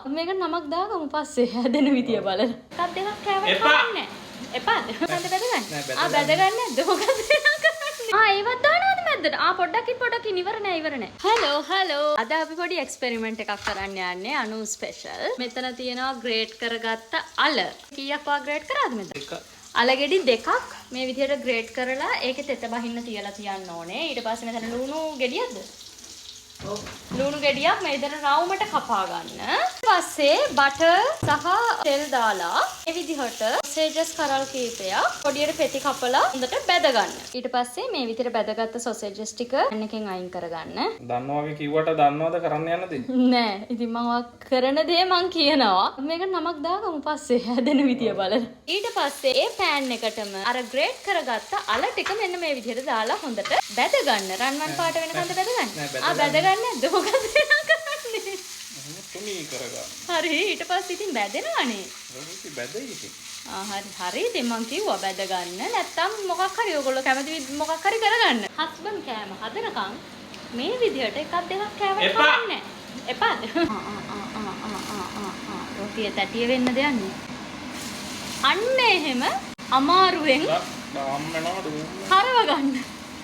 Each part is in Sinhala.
මේක නමක් දාගමු පස්සේ හැදෙන විදිය බලලා. එකක් දෙකක් කෑවට කමන්නේ. එපාද? මන්ද බැද ගන්න. බැද ගන්න නැද්ද? මොකද කරන්නේ? ඒවත් දානවද මැද්දට? පොඩ්ඩක් ඉවර නෑ. හලෝ. අද අපි පොඩි එක්ස්පෙරිමන්ට් එකක් කරන්න යන්නේ අනු ස්පෙෂල්. මෙතන තියෙනවා ග්‍රේට් කරගත්ත අල. කීයක් වා ග්‍රේට් කරාද මෙතන? අලගෙඩි දෙකක් මේ විදිහට ග්‍රේට් කරලා ඒකේ තෙත බහින්න තියලා තියන්න ඕනේ. ඊට පස්සේ මෙතන ලුණු ගෙඩියක්ද? ඔව්. ලුණු ගෙඩියක් මේ විදිහට රවුමට කපා ගන්න. ඊට පස්සේ බටර් සහ තෙල් දාලා මේ විදිහට සොසේජස් කරල් කීපයක් පොඩියට පෙති කපලා හොඳට බැද ගන්න. ඊට පස්සේ මේ විදිහට බැදගත්ත සොසේජස් ටික එකෙන් අයින් කරගන්න. දන්නවා වගේ කිව්වට දන්නවද කරන්න යන්නද? නෑ. ඉතින් මම කරන දේ මං කියනවා. මේක නමක් දාගමු පස්සේ හැදෙන විදිය බලලා. ඊට පස්සේ ඒ පෑන් එකටම අර ග්‍රේට් කරගත්ත අල ටික මෙන්න මේ විදිහට දාලා හොඳට බැද ගන්න. රන්වන් පාට වෙනකන්ද බැද ගන්න. බැද ගන්න නැද්ද? මොකද කරන්නේ? තුනී කරගන්න. හරි ඊට පස්සේ ඉතින් බැදෙනවනේ. ඉතින් බැදයි ඉතින්. හරි ඉතින් මං කිව්වා බැද ගන්න. නැත්තම් මොකක් හරි ඔයගොල්ලෝ කැමති මොකක් හරි කරගන්න. හස්බන්ඩ් කෑම හදනකම් මේ විදිහට එකක් දෙකක් කෑවට කමන්නේ. එපාද? රොටිය තැටිය වෙන්නද යන්නේ? අන්න එහෙම අමාරුවෙන් හරව ගන්න.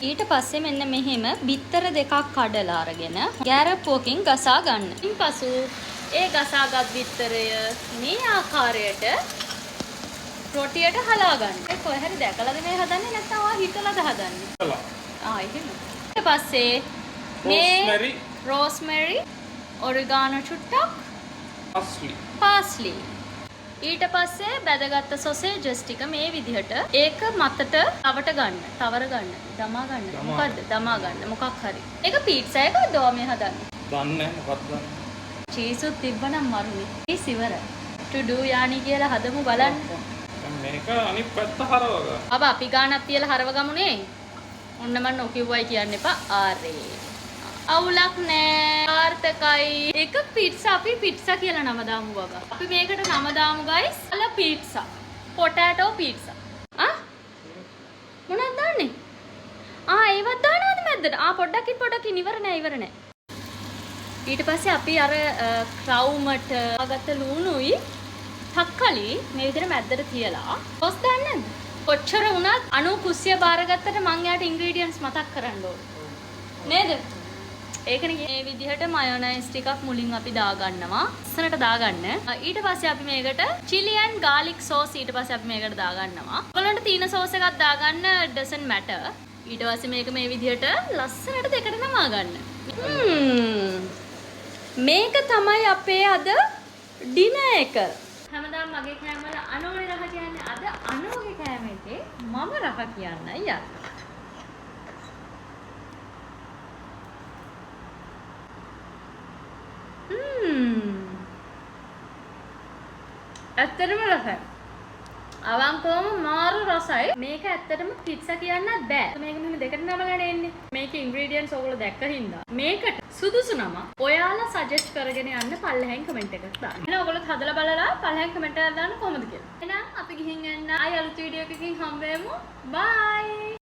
ඊට පස්සේ මෙන්න මෙහෙම බිත්තර දෙකක් කඩලා අරගෙන ගෑරප්පුවකින් ගසා ගන්න. ඊපසු ඒ ගසාගත් බිත්තරය මේ ආකාරයට රොටියට හලා ගන්න. ඒ කොහේ හරි දැකලාද මේ හදන්නේ නැත්නම් ආ හිතලාද හදන්නේ? එහෙම. ඊට පස්සේ මේ රෝස්මෙරි ඔරිගානෝ චුට්ටක් පාස්ලි ඊට පස්සේ බැදගත්ත සොසේජස් ටික මේ විදිහට ඒක මතට තවට ගන්න. තවර ගන්න. දමා ගන්න. මොකද්ද? දමා ගන්න. මොකක් හරි. ඒක පීට්සා එකක්ද මේ හදන්නේ? දන්නේ මොකක්ද දන්නේ. චීසුත් තිබ්බනම් මරුනේ. චීස් ඉවර. to do යානි කියලා හදමු බලන්න. මේක අනිත් පැත්ත හරව ගන්න. අපි ගානක් තියලා හරව ගමුනේ. ඔන්න මම නොකියුවයි කියන්න එපා. ආරේ. අවුලක් නෑ. ආර්ථකයි. ඒක පිට්සා අපි පිට්සා කියලා නම දාමු බබා. අපි මේකට නම දාමු guys. අල පිට්සා. පොටැටෝ පිට්සා. මොනවද දාන්නේ? ඒවත් දානවද මැද්දට? පොඩ්ඩක් ඉවර නෑ. ඊට පස්සේ අපි අර ක්‍රවුමට අගත්ත ලුණුයි තක්කලි මේ විදිහට මැද්දට තියලා කොස් දාන්නේ නැද්ද? කොච්චර වුණත් අනු කුස්සිය බාරගත්තට මං යාට ඉන්ග්‍රීඩියන්ට්ස් මතක් කරන්න ඕනේ. නේද? ඒකනේ මේ විදිහට මයොනයිස් ටිකක් මුලින් අපි දාගන්නවා. ඉස්සරට දාගන්න. ඊට පස්සේ අපි මේකට chili and garlic sauce ඊට පස්සේ අපි මේකට දාගන්නවා. ඔයගලන්ට තීන sauce එකක් දාගන්න doesn't matter. ඊට පස්සේ මේක මේ විදිහට ලස්සනට දෙකට නමා ගන්න. මේක තමයි අපේ අද ඩිනර් එක. හැමදාම මගේ කෑම වල අනෝනේ රහ කියන්නේ අද අනෝගේ කෑම එකේ මම රහ කියන්නයි යන්නේ. ඇත්තටම රසයි. අවංකවම මාරු රසයි. මේක ඇත්තටම පිට්සා කියන්නත් බෑ. මේක මෙහෙම දෙකට නමගෙන එන්නේ. මේකේ ඉන්ග්‍රීඩියන්ට්ස් ඔයගොල්ලෝ දැක්ක හින්දා. මේකට සුදුසු නම ඔයාලා සජෙස්ට් කරගෙන යන්න පල්ලෙහෙන් කමෙන්ට් එකක් දාන්න. එහෙනම් ඔයගොල්ලෝ හදලා බලලා පල්ලෙහෙන් කමෙන්ට් එකක් දාන්න කොහොමද කියලා. එහෙනම් අපි ගිහින් යන්න ආයි අලුත් වීඩියෝ එකකින් හම්බෙමු. බයි.